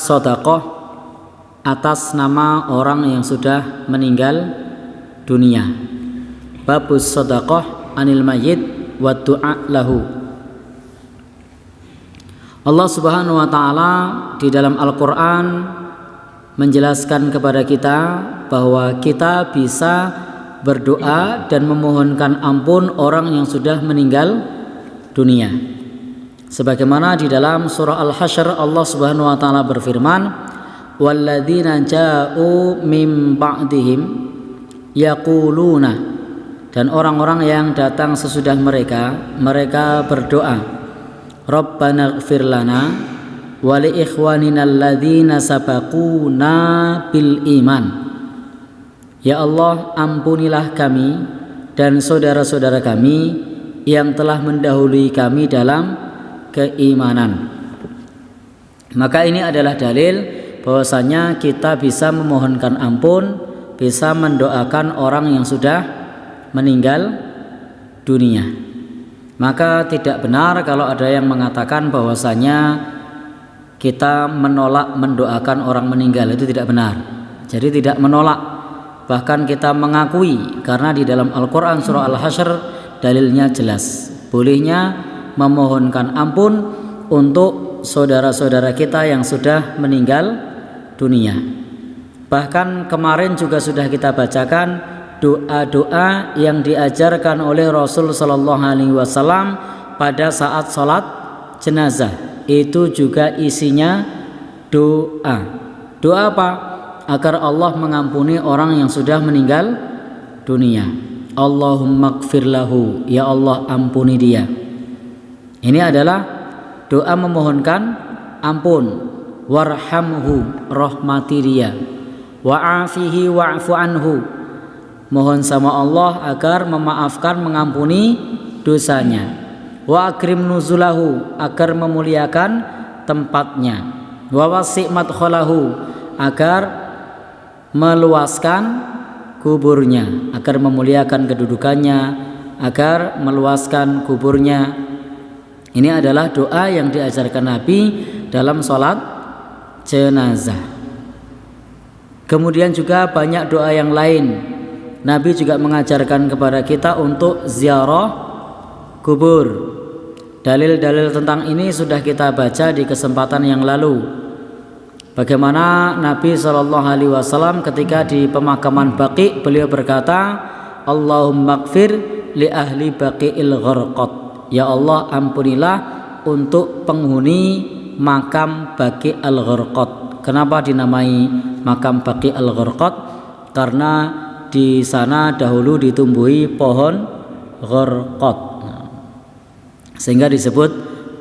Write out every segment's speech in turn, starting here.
sedekah atas nama orang yang sudah meninggal dunia. Babus sedekah anil mayyit wa du'a lahu. Allah Subhanahu wa taala di dalam Al-Qur'an menjelaskan kepada kita bahwa kita bisa berdoa dan memohonkan ampun orang yang sudah meninggal dunia. Sebagaimana di dalam surah Al-Hasyr Allah Subhanahu wa taala berfirman, "Walladzina ja'u min ba'dihim yaquluna," dan orang-orang yang datang sesudah mereka berdoa, "Rabbana ighfir lana wa li ikhwanina alladzina sabaquna bil iman." Ya Allah, ampunilah kami dan saudara-saudara kami yang telah mendahului kami dalam keimanan. Maka ini adalah dalil bahwasanya kita bisa memohonkan ampun, bisa mendoakan orang yang sudah meninggal dunia. Maka tidak benar kalau ada yang mengatakan bahwasanya kita menolak mendoakan orang meninggal. Itu tidak benar. Jadi tidak menolak, bahkan kita mengakui, karena di dalam Al-Quran surah Al-Hasyr dalilnya jelas bolehnya memohonkan ampun untuk saudara-saudara kita yang sudah meninggal dunia. Bahkan kemarin juga sudah kita bacakan doa-doa yang diajarkan oleh Rasul Sallallahu Alaihi Wasallam pada saat sholat jenazah. Itu juga isinya doa. Doa apa? Agar Allah mengampuni orang yang sudah meninggal dunia. Allahumma ighfir lahu, ya Allah ampuni dia. Ini adalah doa memohonkan ampun. Warhamhu, rahmati dia. Wa'afihi wa'fu anhu, mohon sama Allah agar memaafkan, mengampuni dosanya. Wa akrim nuzulahu, agar memuliakan tempatnya. Wa wasi' madkhalahu, agar meluaskan kuburnya, agar memuliakan kedudukannya, agar meluaskan kuburnya. Ini adalah doa yang diajarkan Nabi dalam sholat jenazah. Kemudian juga banyak doa yang lain. Nabi juga mengajarkan kepada kita untuk ziarah kubur. Dalil-dalil tentang ini sudah kita baca di kesempatan yang lalu. Bagaimana Nabi SAW ketika di pemakaman Baqi, beliau berkata, Allahumma ighfir li ahli Baqi'il Gharqad. Ya Allah, ampunilah untuk penghuni makam Baqi al-Gharqad. Kenapa dinamai makam Baqi al-Gharqad? Karena di sana dahulu ditumbuhi pohon gharqad, sehingga disebut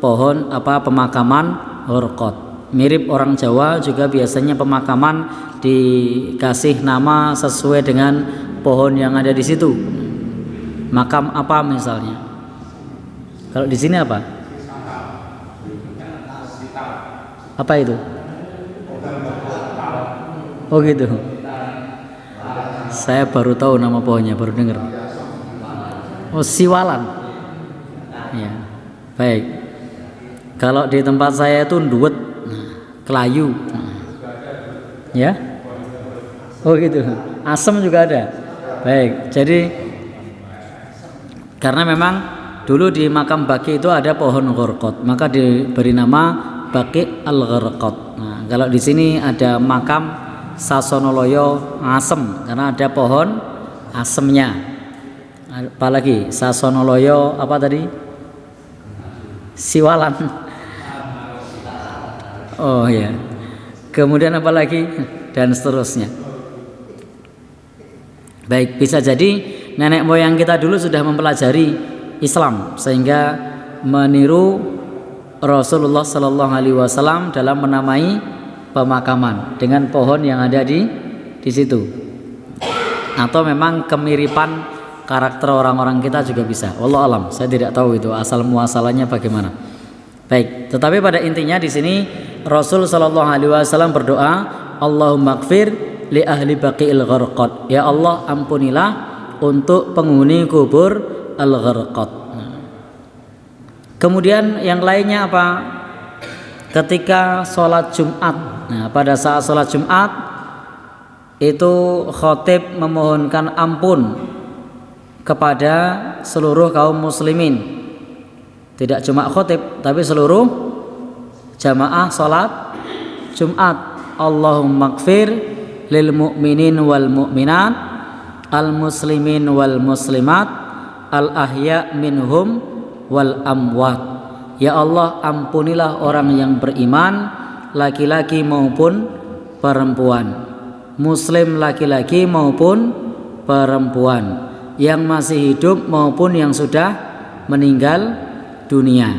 pohon pemakaman gharqad. Mirip orang Jawa juga biasanya pemakaman dikasih nama sesuai dengan pohon yang ada di situ. Makam apa misalnya? Kalau di sini apa? Apa itu? Oh gitu. Saya baru tahu nama pohonnya, baru dengar. Oh, siwalan. Ya, baik. Kalau di tempat saya itu nduwet, kelayu. Ya? Oh gitu. Asem juga ada. Baik. Jadi karena memang dulu di makam Baqi itu ada pohon gharqad, maka diberi nama Baqi al-Gharqad. Nah, kalau di sini ada makam Sasonoloyo Asem karena ada pohon asemnya. Apalagi Sasonoloyo apa tadi? Siwalan. Oh ya. Kemudian apa lagi? Dan seterusnya. Baik, bisa jadi nenek moyang kita dulu sudah mempelajari Islam sehingga meniru Rasulullah Sallallahu Alaihi Wasallam dalam menamai pemakaman dengan pohon yang ada di situ. Atau memang kemiripan karakter orang-orang kita juga bisa. Wallahu alam, saya tidak tahu itu asal muasalahnya bagaimana. Baik, tetapi pada intinya di sini Rasul Sallallahu Alaihi Wasallam berdoa, Allahumma ighfir li ahli Baqi'il Gharqad. Ya Allah, ampunilah untuk penghuni kubur Al-Gharqad. Kemudian yang lainnya apa? Ketika sholat Jumat, Nah, pada saat sholat Jumat itu khatib memohonkan ampun kepada seluruh kaum muslimin. Tidak cuma khatib, tapi seluruh jamaah sholat Jumat. Allahumma gfir lil mu'minin wal mu'minat, al muslimin wal muslimat, al ahya minhum wal amwat. Ya Allah, ampunilah orang yang beriman, laki-laki maupun perempuan, muslim laki-laki maupun perempuan, yang masih hidup maupun yang sudah meninggal dunia.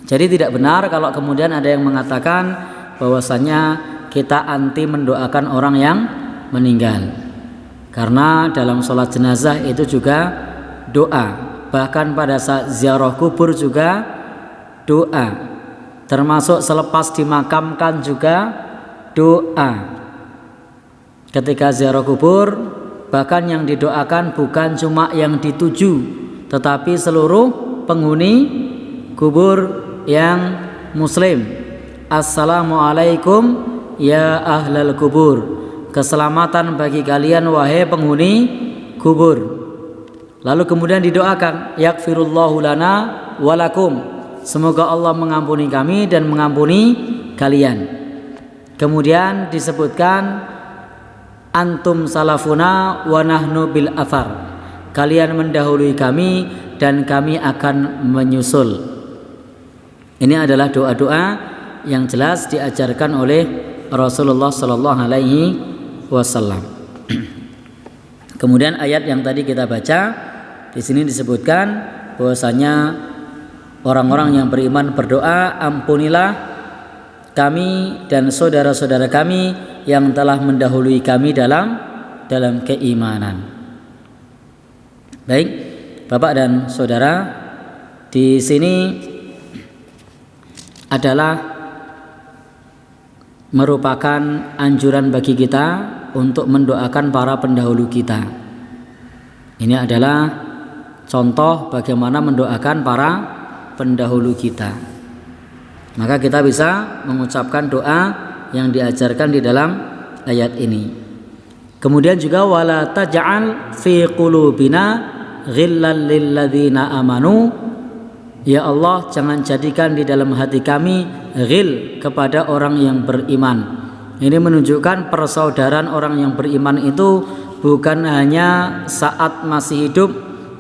Jadi tidak benar kalau kemudian ada yang mengatakan bahwasanya kita anti mendoakan orang yang meninggal, karena dalam sholat jenazah itu juga doa, bahkan pada saat ziarah kubur juga doa, termasuk selepas dimakamkan juga doa. Ketika ziarah kubur, bahkan yang didoakan bukan cuma yang dituju, tetapi seluruh penghuni kubur yang muslim. Assalamualaikum ya ahlal kubur, keselamatan bagi kalian wahai penghuni kubur. Lalu kemudian didoakan, yaghfirullahu lana walakum, semoga Allah mengampuni kami dan mengampuni kalian. Kemudian disebutkan, antum salafuna wa nahnu bil athar, kalian mendahului kami dan kami akan menyusul. Ini adalah doa-doa yang jelas diajarkan oleh Rasulullah sallallahu alaihi wasallam. Kemudian ayat yang tadi kita baca di sini disebutkan bahwasanya orang-orang yang beriman berdoa, ampunilah kami dan saudara-saudara kami yang telah mendahului kami dalam keimanan. Baik, Bapak dan Saudara, di sini adalah merupakan anjuran bagi kita untuk mendoakan para pendahulu kita. Ini adalah contoh bagaimana mendoakan para pendahulu kita. Maka kita bisa mengucapkan doa yang diajarkan di dalam ayat ini. Kemudian juga wala taj'al fi qulubina ghillan lil ladzina amanu, ya Allah, jangan jadikan di dalam hati kami ghil kepada orang yang beriman. Ini menunjukkan persaudaraan orang yang beriman itu bukan hanya saat masih hidup,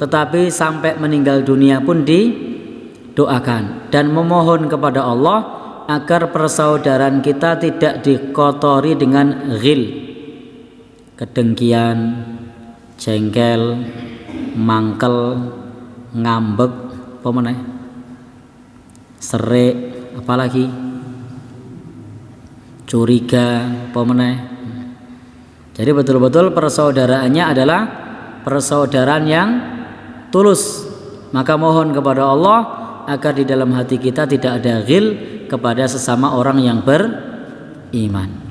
tetapi sampai meninggal dunia pun didoakan dan memohon kepada Allah agar persaudaraan kita tidak dikotori dengan ghil, kedengkian, jengkel, mangkel, ngambek, apa meneh, serik, apalagi curiga, apa meneh. Jadi betul-betul persaudaraannya adalah persaudaraan yang tulus. Maka mohon kepada Allah agar di dalam hati kita tidak ada ghil kepada sesama orang yang beriman.